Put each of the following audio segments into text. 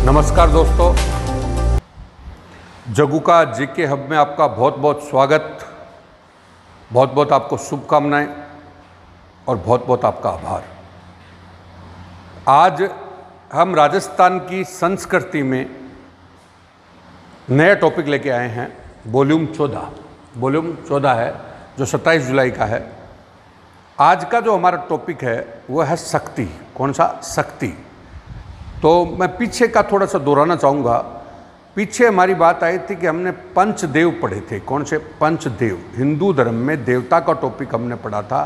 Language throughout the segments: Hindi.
नमस्कार दोस्तों, जगुका जीके हब में आपका बहुत बहुत स्वागत, बहुत बहुत आपको शुभकामनाएं और बहुत बहुत आपका आभार। आज हम राजस्थान की संस्कृति में नया टॉपिक लेके आए हैं। वॉल्यूम 14 है जो 27 जुलाई का है। आज का जो हमारा टॉपिक है वो है शक्ति। कौन सा? शक्ति। तो मैं पीछे का थोड़ा सा दोहराना चाहूँगा। पीछे हमारी बात आई थी कि हमने पंचदेव पढ़े थे। कौन से पंचदेव? हिंदू धर्म में देवता का टॉपिक हमने पढ़ा था।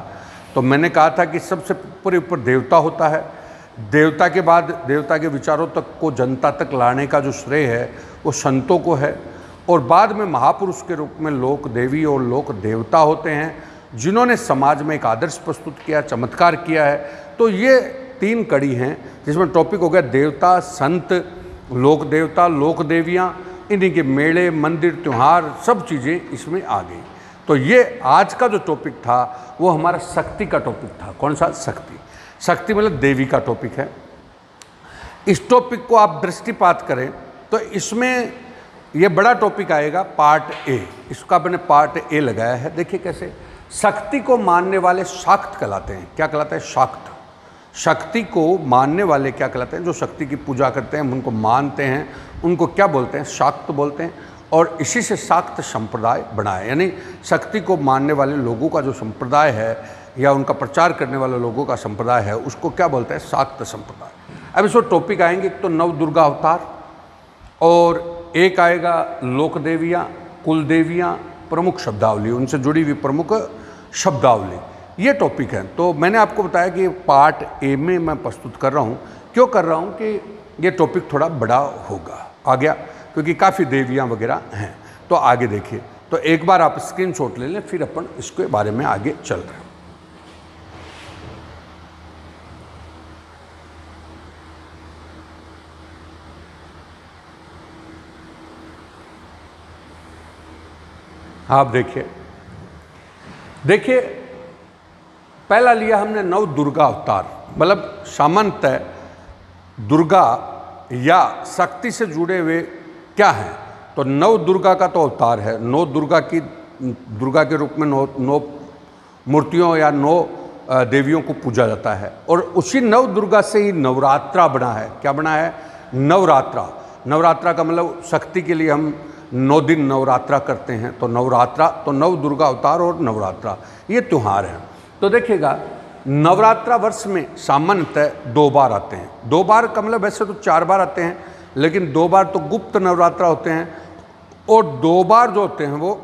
तो मैंने कहा था कि सबसे ऊपर देवता होता है, देवता के बाद देवता के विचारों तक को जनता तक लाने का जो श्रेय है वो संतों को है, और बाद में महापुरुष के रूप में लोक देवी और लोक देवता होते हैं जिन्होंने समाज में एक आदर्श प्रस्तुत किया, चमत्कार किया है। तो ये 3 कड़ी हैं जिसमें टॉपिक हो गया देवता, संत, लोक देवता, लोक देवियाँ, इन्हीं के मेले, मंदिर, त्यौहार, सब चीज़ें इसमें आ गई। तो ये आज का जो टॉपिक था वो हमारा शक्ति का टॉपिक था। कौन सा? शक्ति। शक्ति मतलब देवी का टॉपिक है। इस टॉपिक को आप दृष्टिपात करें तो इसमें ये बड़ा टॉपिक आएगा पार्ट ए। इसका मैंने पार्ट ए लगाया है। देखिए कैसे शक्ति को मानने वाले शाक्त कहलाते हैं। क्या कहलाते हैं? शाक्त। शक्ति को मानने वाले क्या कहलाते हैं? जो शक्ति की पूजा करते हैं, उनको मानते हैं, उनको क्या बोलते हैं? शाक्त बोलते हैं। और इसी से शाक्त संप्रदाय बना है, यानी शक्ति को मानने वाले लोगों का जो संप्रदाय है या उनका प्रचार करने वाले लोगों का संप्रदाय है उसको क्या बोलते हैं? शाक्त संप्रदाय। अब इसको टॉपिक आएंगे तो नव दुर्गा अवतार, और एक आएगा लोक देवियाँ, कुल देवियाँ, प्रमुख शब्दावली, उनसे जुड़ी हुई प्रमुख शब्दावली, ये टॉपिक है। तो मैंने आपको बताया कि पार्ट ए में मैं प्रस्तुत कर रहा हूँ। क्यों कर रहा हूँ कि ये टॉपिक थोड़ा बड़ा होगा आ गया, क्योंकि काफ़ी देवियाँ वगैरह हैं। तो आगे देखिए, तो एक बार आप स्क्रीनशॉट ले लें, फिर अपन इसके बारे में आगे चल रहे हैं। आप देखिए पहला लिया हमने नव दुर्गा अवतार, मतलब सामान्यतः दुर्गा या शक्ति से जुड़े हुए क्या हैं। तो नव दुर्गा का तो अवतार है। दुर्गा के रूप में नौ मूर्तियों या 9 देवियों को पूजा जाता है, और उसी नव दुर्गा से ही नवरात्रा बना है। क्या बना है? नवरात्रा। नवरात्रा का मतलब शक्ति के लिए हम 9 दिन नवरात्रा करते हैं। तो नवरात्रा, तो नव दुर्गा अवतार और नवरात्रा ये त्यौहार हैं। तो देखिएगा नवरात्रा वर्ष में सामान्यतः 2 बार आते हैं। 2 बार का मतलब वैसे तो 4 बार आते हैं, लेकिन 2 बार तो गुप्त नवरात्रा होते हैं, और 2 बार जो होते हैं वो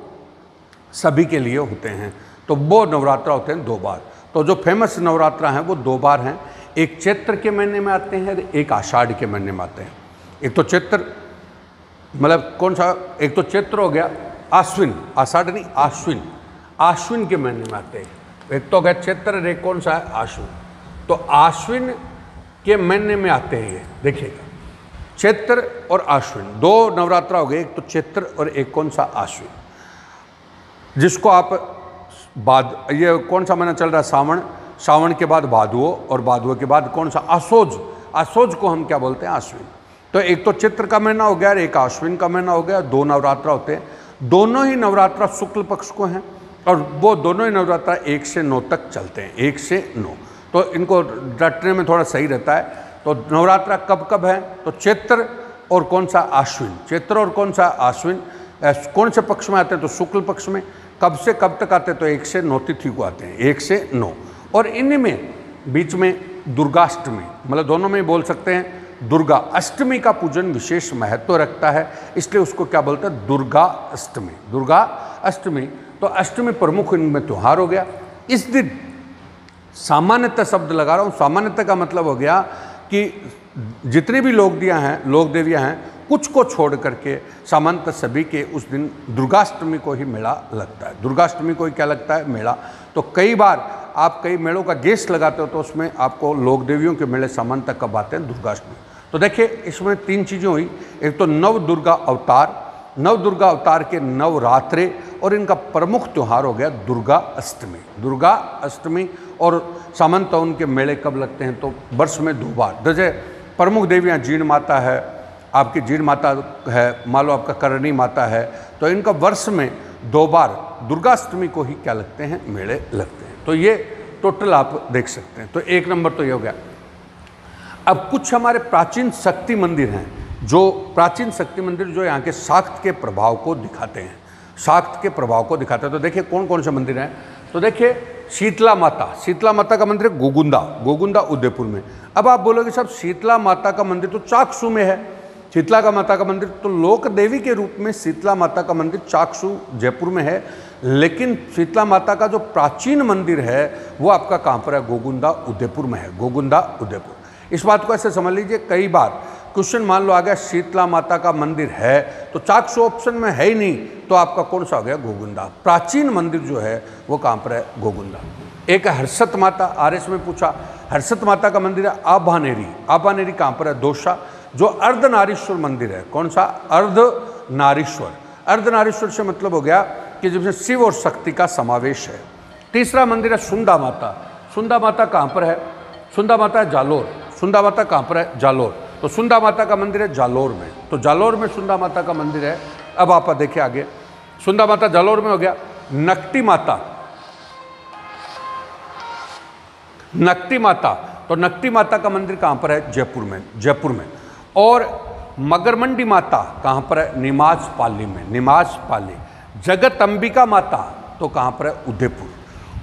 सभी के लिए होते हैं। तो वो नवरात्रा होते हैं 2 बार। तो जो फेमस नवरात्रा हैं वो 2 बार हैं। एक चैत्र के महीने में आते हैं, एक आषाढ़ के महीने में आते हैं। एक तो चैत्र मतलब कौन सा? एक तो चैत्र हो गया, आश्विन, आषाढ़ नहीं, आश्विन, आश्विन के महीने में आते हैं। एक तो गया चैत्र, एक कौन सा है? आश्विन। तो आश्विन के महीने में आते हैं ये। देखिएगा चैत्र और आश्विन 2 नवरात्रा हो गए। एक तो चैत्र और एक कौन सा? आश्विन, जिसको आप ये कौन सा महीना चल रहा है? सावन। सावन के बाद भादुओ, और भादुओ के बाद कौन सा? आसोज। आसोज को हम क्या बोलते हैं? आश्विन। तो एक तो चित्र का महीना हो गया और एक आश्विन का महीना हो गया। 2 नवरात्रा होते हैं। दोनों ही नवरात्रा शुक्ल पक्ष को हैं, और वो दोनों ही नवरात्रा 1 से 9 तक चलते हैं। 1 से 9, तो इनको रटने में थोड़ा सही रहता है। तो नवरात्रा कब कब है? तो चैत्र और कौन सा? आश्विन। चैत्र और कौन सा? आश्विन। कौन से पक्ष में आते हैं? तो शुक्ल पक्ष में। कब से कब तक आते हैं? तो 1 से 9 तिथि को आते हैं। 1 से 9, और इन्हीं में बीच में दुर्गाष्टमी, मतलब दोनों में बोल सकते हैं। दुर्गा अष्टमी का पूजन विशेष महत्व रखता है, इसलिए उसको क्या बोलते हैं? दुर्गा अष्टमी। दुर्गा अष्टमी। तो अष्टमी प्रमुख इनमें त्यौहार हो गया। इस दिन सामान्यतः शब्द लगा रहा हूँ, सामान्यतः का मतलब हो गया कि जितनी भी लोक देवियाँ हैं, कुछ को छोड़ करके सामान्यतः सभी के उस दिन दुर्गाष्टमी को ही मेला लगता है। दुर्गाष्टमी को ही क्या लगता है? मेला। तो कई बार आप कई मेलों का गेस्ट लगाते हो तो उसमें आपको लोक देवियों के मेले सामान्यतः कब आते हैं? दुर्गाष्टमी। तो देखिए इसमें 3 चीज़ें हुई। एक तो नव दुर्गा अवतार, नव दुर्गा अवतार के नवरात्रे, और इनका प्रमुख त्यौहार हो गया दुर्गा अष्टमी। दुर्गा अष्टमी, और सामान्यतः उनके मेले कब लगते हैं? तो वर्ष में 2 बार। जैसे प्रमुख देवियाँ जीण माता है, आपकी जीण माता है, मान लो आपका करणी माता है, तो इनका वर्ष में 2 बार दुर्गाष्टमी को ही क्या लगते हैं, मेले लगते हैं। तो ये टोटल आप देख सकते हैं। तो 1 नंबर तो ये हो गया। अब कुछ हमारे प्राचीन शक्ति मंदिर हैं, जो प्राचीन शक्ति मंदिर जो यहाँ के शाक्त के प्रभाव को दिखाते हैं, शाक्त के प्रभाव को दिखाते हैं। तो देखिए कौन कौन से मंदिर हैं। तो देखिए शीतला माता का मंदिर है गोगुंदा उदयपुर में। अब आप बोलोगे साहब शीतला माता का मंदिर तो चाकसू में है। शीतला माता का मंदिर तो लोक देवी के रूप में शीतला माता का मंदिर चाकसू जयपुर में है, लेकिन शीतला माता का जो प्राचीन मंदिर है वो आपका कहाँ पर है, गोगुंदा उदयपुर में है, गोगुंदा उदयपुर। इस बात को ऐसे समझ लीजिए, कई बार क्वेश्चन मान लो आ गया शीतला माता का मंदिर है तो चाकसू ऑप्शन में है ही नहीं, तो आपका कौन सा हो गया, गोगुंदा। प्राचीन मंदिर जो है वो कहाँ पर है, गोगुंदा। एक हर्षत माता, आरएस में पूछा, हर्षत माता का मंदिर है आबानेरी कहाँ पर है, दोसा, जो अर्धनारीश्वर मंदिर है। कौन सा, अर्धनारीश्वर से मतलब हो गया कि जिसमें शिव और शक्ति का समावेश है। तीसरा मंदिर है सुंदा माता कहाँ पर है, सुंदा माता है जालोर, सुंदा माता कहाँ पर है, जालोर। तो सुंदा माता का मंदिर है जालोर में, तो जालोर में सुंदा माता का मंदिर है। अब आप देखिए आगे, सुंदा माता जालोर में हो गया। नकटी माता, तो नकटी माता का मंदिर कहाँ पर है, जयपुर में। और मगरमंडी माता कहाँ पर है, निमाज पाली। जगत अंबिका माता तो कहाँ पर है, उदयपुर।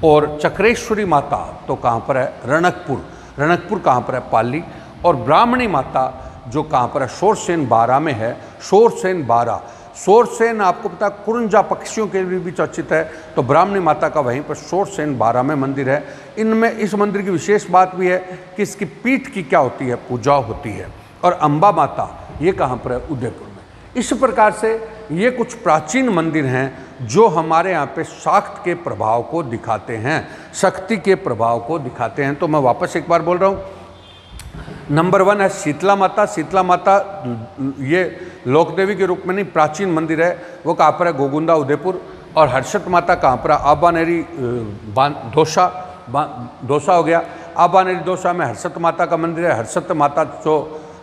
और चक्रेश्वरी माता तो कहाँ पर है, रणकपुर कहाँ पर है, पाली। और ब्राह्मणी माता जो कहाँ पर है, शोरसेन बारा में है, शोरसेन आपको पता है कुरंजा पक्षियों के लिए भी चर्चित है, तो ब्राह्मणी माता का वहीं पर शोरसेन बारा में मंदिर है। इनमें इस मंदिर की विशेष बात भी है कि इसकी पीठ की क्या होती है, पूजा होती है। और अंबा माता ये कहाँ पर है, उदयपुर में। इस प्रकार से ये कुछ प्राचीन मंदिर हैं जो हमारे यहाँ पे शाक्त के प्रभाव को दिखाते हैं, शक्ति के प्रभाव को दिखाते हैं। तो मैं वापस एक बार बोल रहा हूँ, नंबर 1 है शीतला माता, ये लोकदेवी के रूप में नहीं, प्राचीन मंदिर है, वो कहाँ पर है, गोगुंदा उदयपुर। और हर्षत माता कहाँ पर है, आबानेरी दोसा हो गया। आबानेरी दोसा में हर्षत माता का मंदिर है। हर्षत माता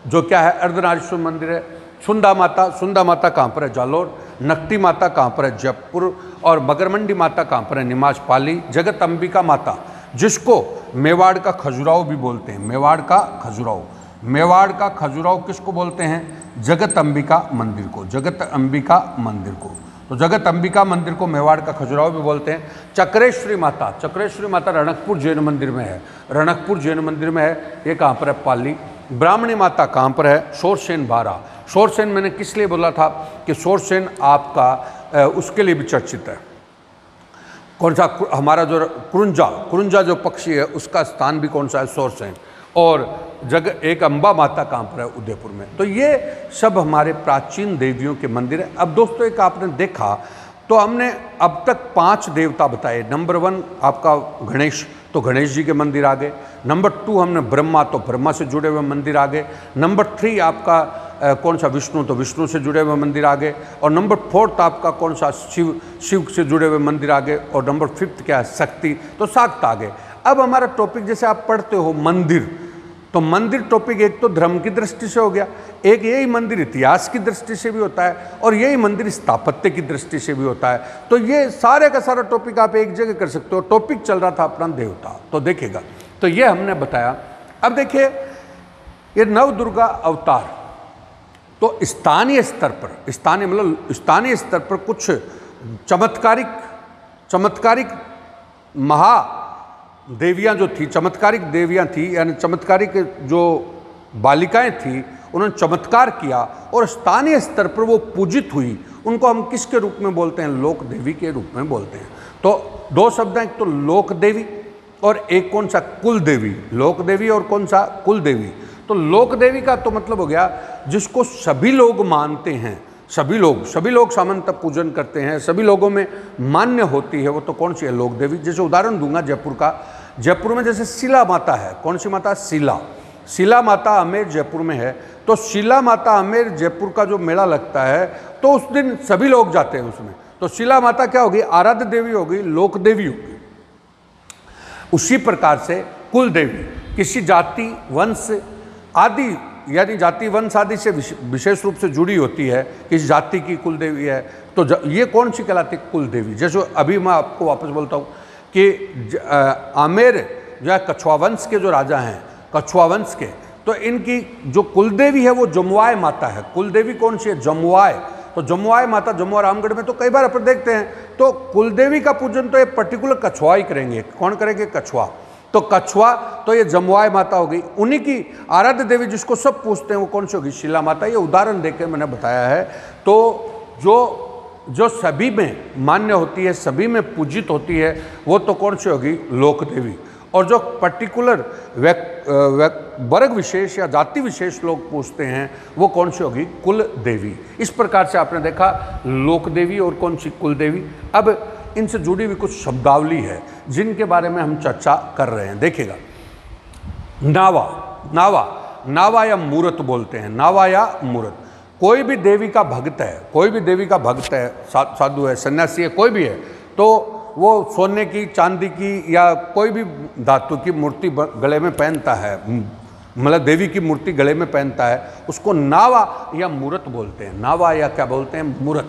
जो क्या है, अर्धनारीश्वर मंदिर है। सुंदा माता कहाँ पर है, जालोर। नकटी माता कहाँ पर है, जयपुर। और मगरमंडी माता कहाँ पर है, निमाज पाली। जगत अंबिका माता, जिसको मेवाड़ का खजुराहो भी बोलते हैं, मेवाड़ का खजुराहो किसको बोलते हैं, जगत अंबिका मंदिर को, तो जगत अंबिका मंदिर को मेवाड़ का खजुराहो भी बोलते हैं। चक्रेश्वरी माता रणकपुर जैन मंदिर में है, ये कहाँ पर है, पाली। ब्राह्मणी माता कहाँ पर है, शोरसेन बारा। शोरसेन मैंने किस लिए बोला था कि शोरसेन आपका उसके लिए भी चर्चित है। कौन सा, हमारा जो कुरुंजा जो पक्षी है उसका स्थान भी कौन सा है, शोरसेन। और एक अंबा माता कहाँ पर है, उदयपुर में। तो ये सब हमारे प्राचीन देवियों के मंदिर है। अब दोस्तों एक आपने देखा तो हमने अब तक 5 देवता बताए। नंबर 1 आपका गणेश, तो गणेश जी के मंदिर आ गए। नंबर 2 हमने ब्रह्मा, तो ब्रह्मा से जुड़े हुए मंदिर आ गए। नंबर 3 आपका कौन सा, विष्णु, तो विष्णु से जुड़े हुए मंदिर आ गए। और नंबर 4 आपका कौन सा, शिव से जुड़े हुए मंदिर आ गए। और नंबर 5 क्या है, शक्ति, तो शाक्त आ गए। अब हमारा टॉपिक जैसे आप पढ़ते हो मंदिर, तो मंदिर टॉपिक एक तो धर्म की दृष्टि से हो गया, एक यही मंदिर इतिहास की दृष्टि से भी होता है, और यही मंदिर स्थापत्य की दृष्टि से भी होता है। तो ये सारे का सारा टॉपिक आप एक जगह कर सकते हो। टॉपिक चल रहा था अपना देवता, तो देखिएगा, तो ये हमने बताया। अब देखिए ये नव दुर्गा अवतार, तो स्थानीय स्तर पर कुछ चमत्कारिक देवियाँ जो थी, चमत्कारिक देवियाँ थी, यानी चमत्कारिक जो बालिकाएं थी, उन्होंने चमत्कार किया और स्थानीय स्तर पर वो पूजित हुई। उनको हम किसके रूप में बोलते हैं, लोक देवी के रूप में बोलते हैं। तो 2 शब्द हैं, एक तो लोक देवी और एक कौन सा, कुल देवी। लोक देवी और कौन सा, कुल देवी। तो लोक देवी का तो मतलब हो गया जिसको सभी लोग मानते हैं, सभी लोग सामान्यतः पूजन करते हैं, सभी लोगों में मान्य होती है, वो तो कौन सी है, लोक देवी। जैसे उदाहरण दूंगा जयपुर का, जयपुर में जैसे शिला माता है। कौन सी माता, शिला माता आमेर जयपुर में है। तो शिला माता आमेर जयपुर का जो मेला लगता है, तो उस दिन सभी लोग जाते हैं उसमें। तो शिला माता क्या होगी, आराध्य देवी होगी, लोक देवी होगी। उसी प्रकार से कुल देवी किसी जाति, वंश आदि यानी जाति वंश आदि से विशेष रूप से जुड़ी होती है, किस जाति की कुल देवी है, तो ये कौन सी कहलाती है? कुल देवी। जैसे अभी मैं आपको वापस बोलता हूँ कि आमेर जो है कछुआ वंश के जो राजा हैं, कछुआ वंश के, तो इनकी जो कुलदेवी है वो जमुआय माता है। कुलदेवी कौन सी है? जमुआय। तो जमुआय माता, जमुआ रामगढ़ में तो कई बार अपन देखते हैं, तो कुलदेवी का पूजन तो ये पर्टिकुलर कछुआ ही करेंगे। कौन करेंगे? कछुआ। तो कछुआ तो ये जमुआय माता हो गई। उन्हीं की आराध्य देवी जिसको सब पूछते हैं वो कौन सी होगी? शिला माता। ये उदाहरण देकर मैंने बताया है। तो जो सभी में मान्य होती है, सभी में पूजित होती है, वो तो कौन सी होगी? लोक देवी। और जो पर्टिकुलर वर्ग विशेष या जाति विशेष लोग पूछते हैं वो कौन सी होगी? कुल देवी। इस प्रकार से आपने देखा लोक देवी और कौन सी? कुल देवी। अब इनसे जुड़ी हुई कुछ शब्दावली है जिनके बारे में हम चर्चा कर रहे हैं। देखिएगा, नावा, नावा, नावा या मूर्त बोलते हैं। नावा या मूर्त, कोई भी देवी का भक्त है, कोई भी देवी का भक्त है, साधु है, सन्यासी है, कोई भी है, तो वो सोने की, चांदी की या कोई भी धातु की मूर्ति गले में पहनता है, मतलब देवी की मूर्ति गले में पहनता है, उसको नावा या मूर्त बोलते हैं। नावा या क्या बोलते हैं? मूर्त।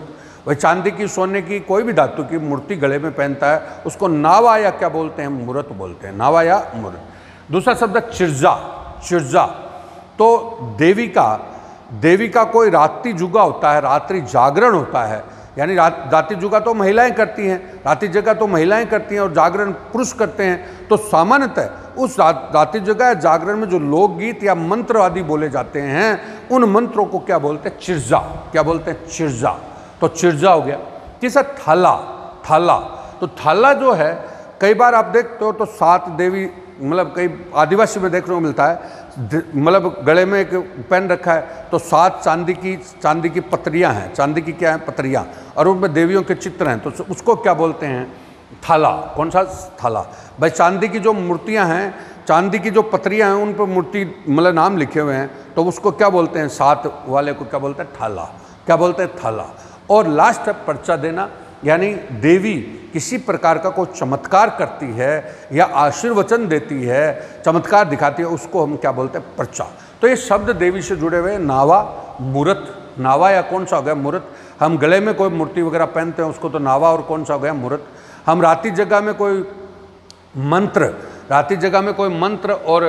वही चांदी की, सोने की, कोई भी धातु की मूर्ति गले में पहनता है, उसको नावा या क्या बोलते हैं? मूर्त बोलते हैं। नावा या मूर्त। दूसरा शब्द चिर्जा। चिर्जा तो देवी का कोई रात्रि जुगा होता है, रात्रि जागरण होता है। यानी रात्रि जुगा तो महिलाएं करती हैं, रात्रि जगह तो महिलाएं करती हैं और जागरण पुरुष करते हैं। तो सामान्यतः उस रात्रि जगह या जागरण में जो लोकगीत या मंत्र आदि बोले जाते हैं, उन मंत्रों को क्या बोलते हैं? चिर्जा। क्या बोलते हैं? चिर्जा। तो चिर्जा हो गया। तीसरा थाला। थाला, तो थाला जो है कई बार आप देखते हो तो 7 देवी, मतलब कई आदिवासी में देखने को मिलता है, मतलब गले में एक पेन रखा है तो 7 चांदी की पतरियां हैं। चांदी की क्या है? पतरियां, और उनमें देवियों के चित्र हैं, तो उसको क्या बोलते हैं? थाला। कौन सा? थाला। भाई चांदी की जो मूर्तियां हैं, चांदी की जो पतरियां हैं, उन पर मूर्ति मतलब नाम लिखे हुए हैं, तो उसको क्या बोलते हैं? 7 वाले को क्या बोलते हैं? थाला। क्या बोलते हैं? थाला। और लास्ट है पर्चा देना, यानी देवी किसी प्रकार का कोई चमत्कार करती है या आशीर्वचन देती है, चमत्कार दिखाती है, उसको हम क्या बोलते हैं? पर्चा। तो ये शब्द देवी से जुड़े हुए नावा, मूर्त। नावा या कौन सा हो गया? मूर्त। हम गले में कोई मूर्ति वगैरह पहनते हैं उसको तो नावा, और कौन सा हो गया? मूर्त। हम रात्रि जगह में कोई मंत्र, रात्रि जगह में कोई मंत्र और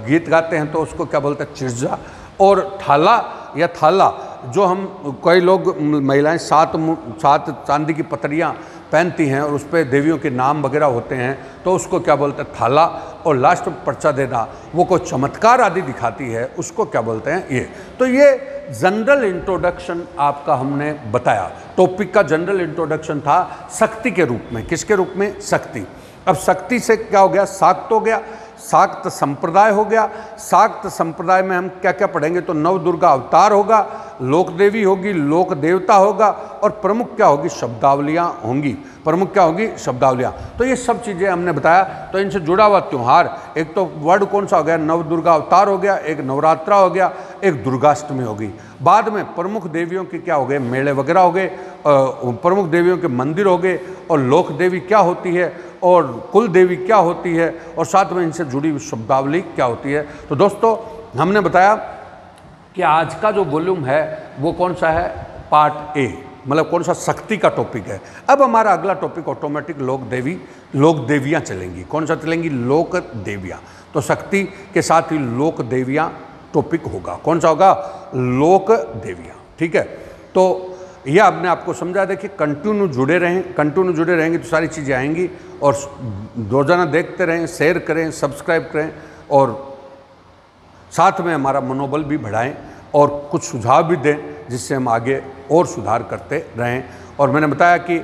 गीत गाते हैं तो उसको क्या बोलते हैं? चिर्जा। और थाला या थाला, जो हम कई लोग महिलाएं 7 चांदी की पतरियां पहनती हैं और उस पर देवियों के नाम वगैरह होते हैं, तो उसको क्या बोलते हैं? थाला। और लास्ट में पर्चा देना, वो कोई चमत्कार आदि दिखाती है, उसको क्या बोलते हैं? ये। तो ये जनरल इंट्रोडक्शन आपका हमने बताया। टॉपिक का जनरल इंट्रोडक्शन था शक्ति के रूप में। किसके रूप में? शक्ति। अब शक्ति से क्या हो गया? शाक्त हो गया, शाक्त संप्रदाय हो गया। शाक्त संप्रदाय में हम क्या क्या पढ़ेंगे? तो नव दुर्गा अवतार होगा, लोक देवी होगी, लोक देवता होगा, और प्रमुख क्या होगी? शब्दावलियाँ होंगी। प्रमुख क्या होगी? शब्दावलियाँ। तो ये सब चीज़ें हमने बताया। तो इनसे जुड़ा हुआ त्यौहार, एक तो वर्ड कौन सा हो गया? नव दुर्गा अवतार हो गया, एक नवरात्रा हो गया, एक दुर्गाष्टमी होगी। बाद में प्रमुख देवियों के क्या हो गए? मेले वगैरह हो गए, प्रमुख देवियों के मंदिर हो गए, और लोक देवी क्या होती है और कुल देवी क्या होती है, और साथ में इनसे जुड़ी हुई शब्दावली क्या होती है। तो दोस्तों हमने बताया कि आज का जो वॉल्यूम है वो कौन सा है? पार्ट ए, मतलब कौन सा? शक्ति का टॉपिक है। अब हमारा अगला टॉपिक ऑटोमेटिक लोक देवियाँ चलेंगी। कौन सा चलेंगी? लोक देवियाँ। तो शक्ति के साथ ही लोक देवियाँ टॉपिक होगा। कौन सा होगा? लोक देवियाँ। ठीक है, तो यह आपने आपको समझा। देखिए कंटिन्यू जुड़े रहेंगे तो सारी चीज़ें आएंगी, और रोजाना देखते रहें, शेयर करें, सब्सक्राइब करें, और साथ में हमारा मनोबल भी बढ़ाएं और कुछ सुझाव भी दें जिससे हम आगे और सुधार करते रहें। और मैंने बताया कि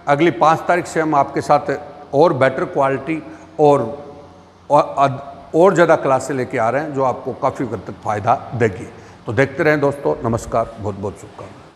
अगली 5 तारीख से हम आपके साथ और बेटर क्वालिटी और ज़्यादा क्लासें लेके आ रहे हैं जो आपको काफ़ी हद तक फ़ायदा देगी। तो देखते रहें दोस्तों। नमस्कार, बहुत बहुत शुभकामनाएं।